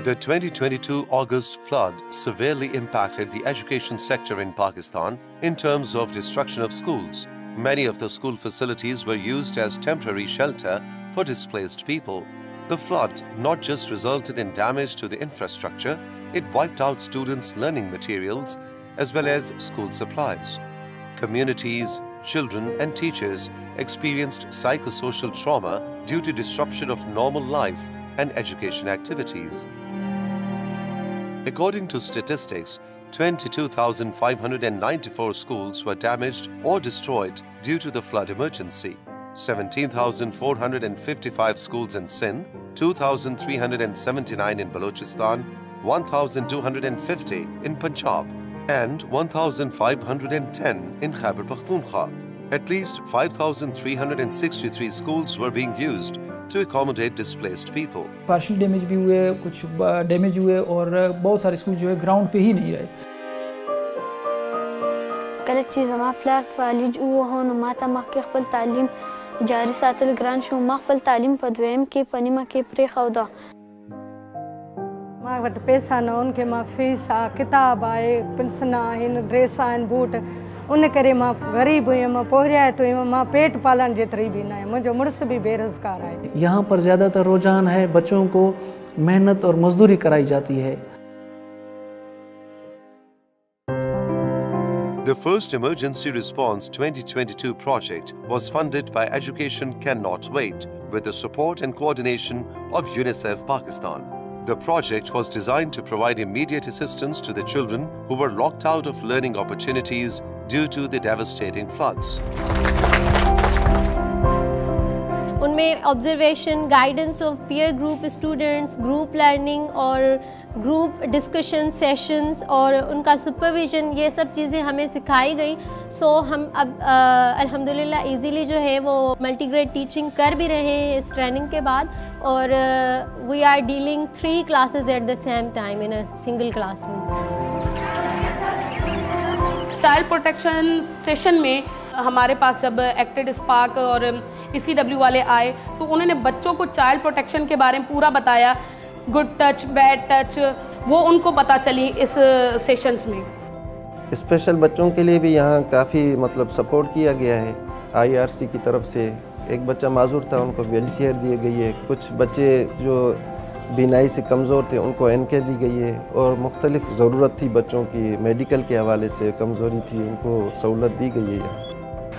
The 2022 August flood severely impacted the education sector in Pakistan in terms of destruction of schools. Many of the school facilities were used as temporary shelter for displaced people. The flood not just resulted in damage to the infrastructure, it wiped out students' learning materials as well as school supplies. Communities, children and teachers experienced psychosocial trauma due to disruption of normal life and education activities. According to statistics, 22,594 schools were damaged or destroyed due to the flood emergency. 17,455 schools in Sindh, 2,379 in Balochistan, 1,250 in Punjab, and 1,510 in Khyber Pakhtunkhwa. At least 5,363 schools were being used to accommodate displaced people. Partial damage भी हुए, कुछ damage हुए और बहुत सारे school जो है ground पे ही नहीं रहे. कल चीज़ ما فلار فالج وهون وما تم خپل تعلیم جاری ساتل ګران شو ما خپل تعلیم په دویم کې پنیمه کې پرې خودا ما वट पैसा न उनके मां फीस आ किताब आए पेंशन आहिन ड्रेस आहिन बूट उन करे मां गरीब हुई मां पोहरिया तो मां पेट पालन जेतरी भी ना है मुझे मुड़स भी बेरोजगार है. यहाँ पर ज़्यादातर रुझान है बच्चों को मेहनत और मजदूरी कराई जाती है. The first Emergency Response 2022 project was funded by Education Cannot Wait with the support and coordination of UNICEF Pakistan. The project was designed to provide immediate assistance to the children who were locked out of learning opportunities due to the devastating floods. उनमें observation, guidance of peer group students, group learning और group discussion sessions और उनका supervision, ये सब चीज़ें हमें सिखाई गई. सो हम अब अल्हम्दुलिल्लाह इजीली जो है वो मल्टीग्रेड टीचिंग कर भी रहे हैं इस ट्रेनिंग के बाद. और we are dealing 3 classes at the same time in a single classroom. Child protection session में हमारे पास जब एक्टेड स्पार्क और ECW वाले आए तो उन्होंने बच्चों को चाइल्ड प्रोटेक्शन के बारे में पूरा बताया. गुड टच, बैड टच, वो उनको पता चली इस सेशंस में. स्पेशल बच्चों के लिए भी यहाँ काफ़ी सपोर्ट किया गया है. IRC की तरफ से एक बच्चा माजूर था, उनको व्हीलचेयर दी गई है. कुछ बच्चे जो बीनाई से कमज़ोर थे उनको NK दी गई है और मुख्तलिफ ज़रूरत थी बच्चों की, मेडिकल के हवाले से कमज़ोरी थी, उनको सहूलत दी गई है.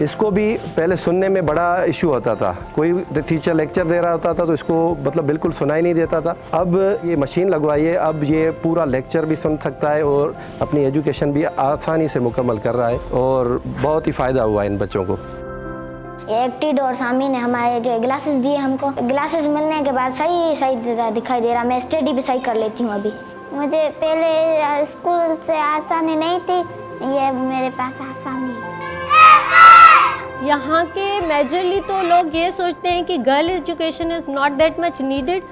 इसको भी पहले सुनने में बड़ा इशू होता था. कोई टीचर लेक्चर दे रहा होता था तो इसको बिल्कुल सुनाई नहीं देता था. अब ये मशीन लगवाई है, अब ये पूरा लेक्चर भी सुन सकता है और अपनी एजुकेशन भी आसानी से मुकम्मल कर रहा है और बहुत ही फ़ायदा हुआ है इन बच्चों को. एक्टिड और सामी ने हमारे जो ग्लासेस दिए हमको, ग्लासेस मिलने के बाद सही दिखाई दे रहा. मैं स्टडी भी सही कर लेती हूँ अभी. मुझे पहले स्कूल से आसानी नहीं थी, ये मेरे पास आसानी है. यहाँ के मेजरली तो लोग ये सोचते हैं कि girl education is not that much needed.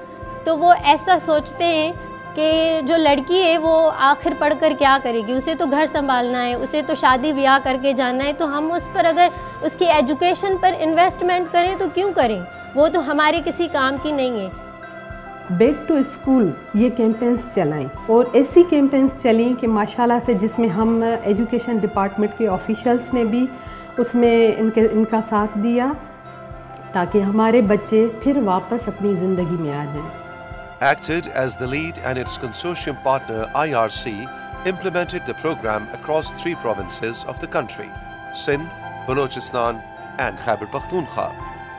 तो वो ऐसा सोचते हैं कि जो लड़की है वो आखिर पढ़ कर क्या करेगी, उसे तो घर संभालना है, उसे तो शादी ब्याह करके जाना है. तो हम उस पर अगर उसकी एजुकेशन पर इन्वेस्टमेंट करें तो क्यों करें, वो तो हमारे किसी काम की नहीं है. बैक टू स्कूल ये कैंपेन्स चलाएं और ऐसी कैंपेन्स चलें कि माशाल्लाह से जिसमें हम एजुकेशन डिपार्टमेंट के ऑफिशियल्स ने भी उसमें इनका साथ दिया ताकि हमारे बच्चे फिर वापस अपनी ज़िंदगी में आ जाएं. Acted as the lead and its consortium partner IRC implemented the program across 3 provinces of the country, Sindh, Balochistan and Khyber Pakhtunkhwa,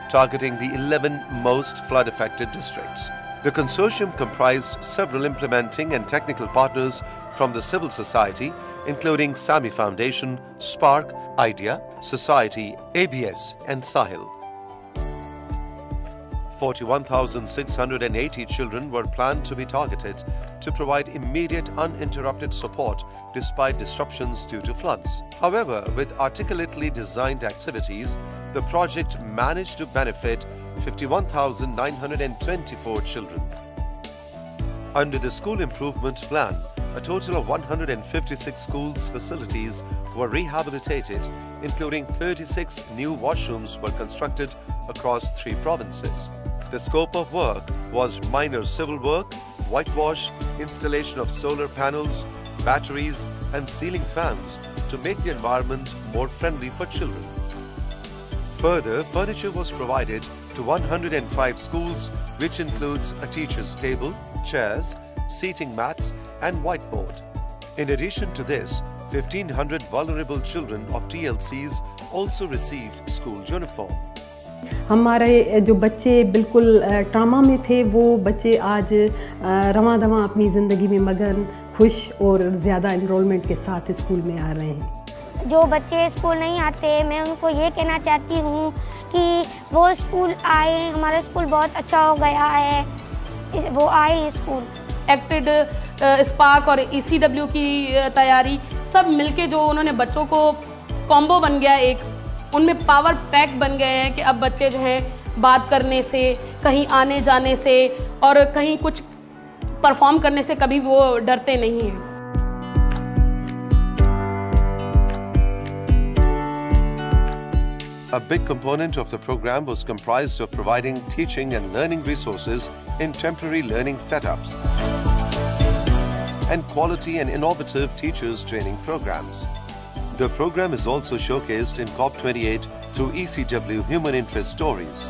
targeting the 11 most flood-affected districts. The consortium comprised several implementing and technical partners from the civil society, including SAMI Foundation, Spark, IDEA, Society, ABS and Sahil. 41,680 children were planned to be targeted to provide immediate uninterrupted support despite disruptions due to floods. However, with articulately designed activities, the project managed to benefit 51,924 children. Under the School Improvement Plan, a total of 156 schools facilities were rehabilitated, including 36 new washrooms were constructed across 3 provinces. The scope of work was minor civil work, whitewash, installation of solar panels, batteries and ceiling fans to make the environment more friendly for children. Further, furniture was provided to 105 schools, which includes a teacher's table, chairs, seating mats and whiteboard. In addition to this, 1,500 vulnerable children of TLCs also received school uniform. हमारे जो बच्चे बिल्कुल trauma में थे वो बच्चे आज रवां दवां अपनी ज़िंदगी में मगन, खुश और ज़्यादा एनरोलमेंट के साथ स्कूल में आ रहे हैं। जो बच्चे स्कूल नहीं आते, मैं उनको ये कहना चाहती हूँ कि वो स्कूल आए, हमारा स्कूल बहुत अच्छा हो गया है, वो आए स्कूल। एक्टेड, स्पार्क और ECW की तैयारी सब मिलके जो उन्होंने बच्चों को कॉम्बो बन गया, एक उनमें पावर पैक बन गए हैं कि अब बच्चे जो हैं बात करने से, कहीं आने जाने से और कहीं कुछ परफॉर्म करने से कभी वो डरते नहीं हैं। A big component of the program was comprised of providing teaching and learning resources in temporary learning setups and quality and innovative teachers training programs. The program is also showcased in COP28 through ECW Human Interest Stories.